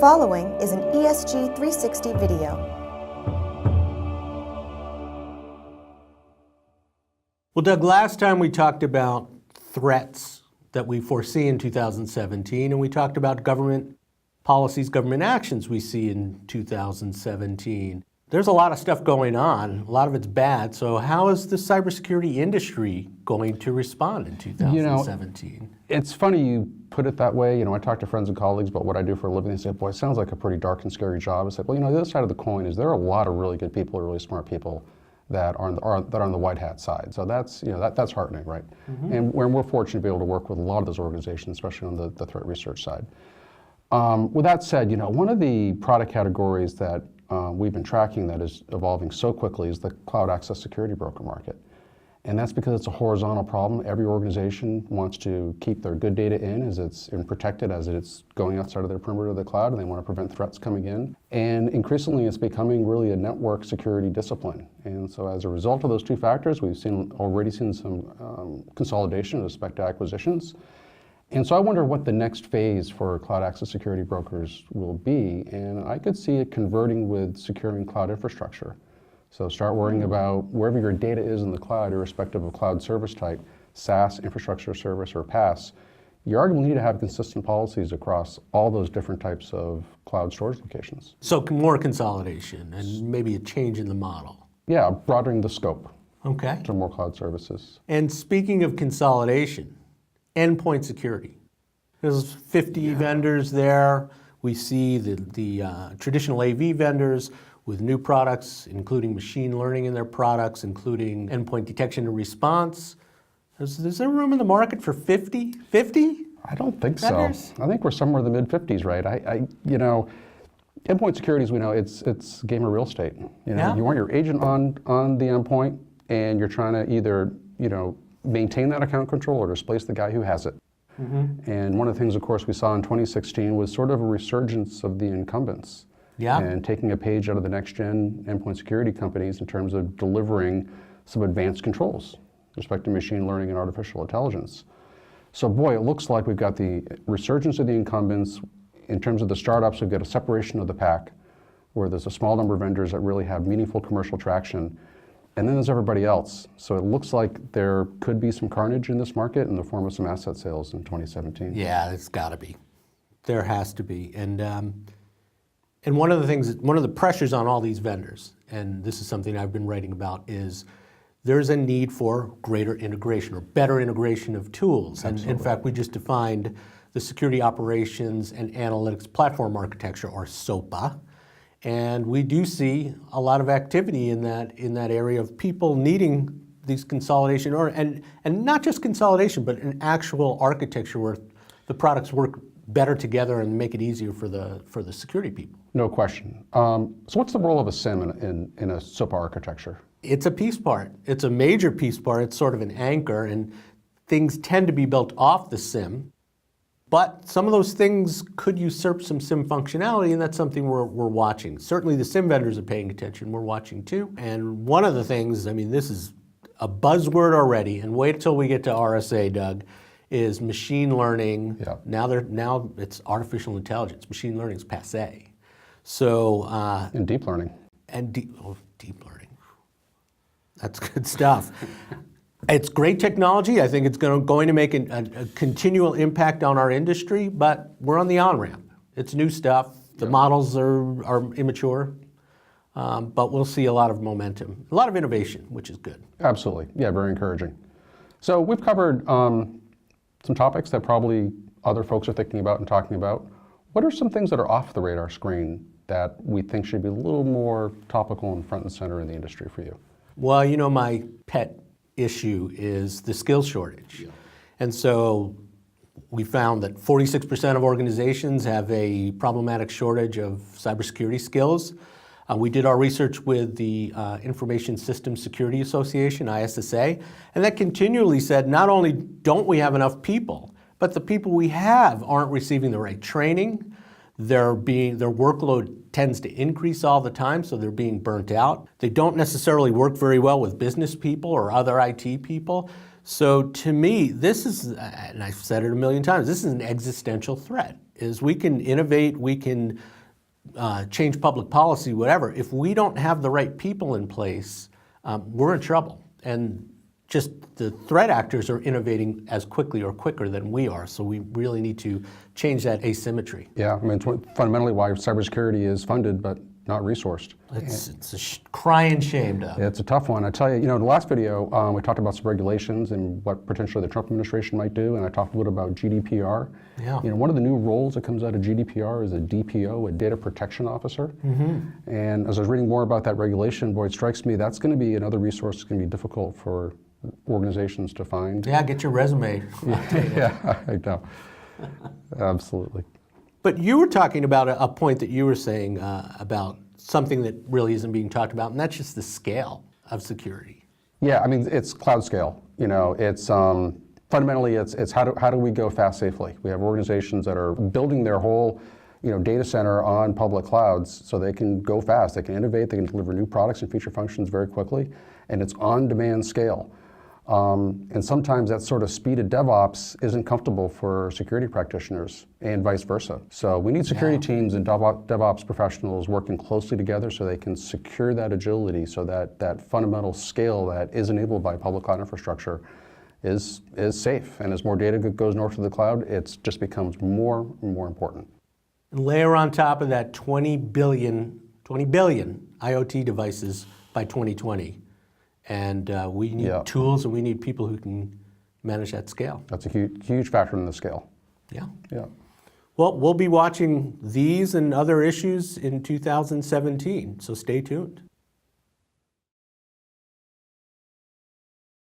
following is an ESG 360 video. Well, Doug, last time we talked about threats that we foresee in 2017, and we talked about government policies, government actions we see in 2017. There's a lot of stuff going on. A lot of it's bad. So how is the cybersecurity industry going to respond in 2017? It's funny you put it that way. I talk to friends and colleagues about what I do for a living. They say, boy, it sounds like a pretty dark and scary job. It's like, well, the other side of the coin is there are a lot of really good people, really smart people that are on the white hat side. So that's, that's heartening, right? Mm-hmm. And we're fortunate to be able to work with a lot of those organizations, especially on the threat research side. With that said, one of the product categories that we've been tracking that is evolving so quickly is the cloud access security broker market. And that's because it's a horizontal problem. Every organization wants to keep their good data and protected as it's going outside of their perimeter of the cloud, and they want to prevent threats coming in. And increasingly, it's becoming really a network security discipline. And so as a result of those two factors, we've already seen some consolidation with respect to acquisitions. And so I wonder what the next phase for cloud access security brokers will be. And I could see it converting with securing cloud infrastructure. So start worrying about wherever your data is in the cloud, irrespective of cloud service type, SaaS, infrastructure service, or PaaS, you arguably need to have consistent policies across all those different types of cloud storage locations. So more consolidation and maybe a change in the model. Yeah, broadening the scope. Okay. To more cloud services. And speaking of consolidation, Endpoint Security. There's 50 vendors there. We see the traditional AV vendors with new products, including machine learning in their products, including endpoint detection and response. Is there room in the market for 50? 50? I don't think vendors? So. I think we're somewhere in the mid-50s, right? Endpoint security, as we know, it's a game of real estate. Yeah. You want your agent on the endpoint, and you're trying to either, maintain that account control or displace the guy who has it. Mm-hmm. And one of the things, of course, we saw in 2016 was sort of a resurgence of the incumbents. Yeah. And taking a page out of the next-gen endpoint security companies in terms of delivering some advanced controls with respect to machine learning and artificial intelligence. So boy, it looks like we've got the resurgence of the incumbents. In terms of the startups, we've got a separation of the pack where there's a small number of vendors that really have meaningful commercial traction. And then there's everybody else. So it looks like there could be some carnage in this market in the form of some asset sales in 2017. Yeah, it's got to be. There has to be. And one of the pressures on all these vendors, and this is something I've been writing about, is there's a need for greater integration or better integration of tools. Absolutely. And in fact, we just defined the Security Operations and Analytics Platform Architecture, or SOPA. And we do see a lot of activity in that area of people needing these consolidation, and not just consolidation, but an actual architecture where the products work better together and make it easier for the security people. No question. So what's the role of a SIEM in a SOPA architecture? It's a piece part. It's a major piece part. It's sort of an anchor, and things tend to be built off the SIEM. But some of those things could usurp some SIEM functionality, and that's something we're watching. Certainly the SIEM vendors are paying attention. We're watching too. And one of the things, this is a buzzword already, and wait till we get to RSA, Doug, is machine learning. Yeah. Now it's artificial intelligence. Machine learning is passé. So And deep learning. And deep learning. That's good stuff. It's great technology. I think it's going to make a continual impact on our industry, but we're on the on-ramp. It's new stuff. The models are immature, but we'll see a lot of momentum, a lot of innovation, which is good. Absolutely. Yeah, very encouraging. So we've covered some topics that probably other folks are thinking about and talking about. What are some things that are off the radar screen that we think should be a little more topical and front and center in the industry for you? Well, my pet issue is the skills shortage. Yeah. And so we found that 46% of organizations have a problematic shortage of cybersecurity skills. We did our research with the Information Systems Security Association, ISSA, and that continually said not only don't we have enough people, but the people we have aren't receiving the right training. Their workload tends to increase all the time, so they're being burnt out. They don't necessarily work very well with business people or other IT people. So to me, this is, and I've said it a million times, this is an existential threat. is we can innovate, we can change public policy, whatever. If we don't have the right people in place, we're in trouble. And just the threat actors are innovating as quickly or quicker than we are. So we really need to change that asymmetry. Yeah, I mean, it's fundamentally why cybersecurity is funded but not resourced. It's a crying shame to. It's a tough one. I tell you, in the last video, we talked about some regulations and what potentially the Trump administration might do, and I talked a little about GDPR. Yeah. One of the new roles that comes out of GDPR is a DPO, a data protection officer. And as I was reading more about that regulation, boy, it strikes me that's going to be another resource that's going to be difficult for organizations to find. Yeah, get your resume. Yeah, I know. Absolutely. But you were talking about a point that you were saying about something that really isn't being talked about, and that's just the scale of security. Yeah, I mean, it's cloud scale. It's fundamentally it's how do we go fast safely? We have organizations that are building their whole data center on public clouds so they can go fast, they can innovate, they can deliver new products and feature functions very quickly, and it's on-demand scale. And sometimes that sort of speed of DevOps isn't comfortable for security practitioners and vice versa. So we need security teams and DevOps professionals working closely together so they can secure that agility so that that fundamental scale that is enabled by public cloud infrastructure is safe. And as more data goes north to the cloud, it just becomes more and more important. And layer on top of that 20 billion IoT devices by 2020. And we need tools and we need people who can manage that scale. That's a huge factor in the scale. Yeah. Yeah. Well, we'll be watching these and other issues in 2017, so stay tuned.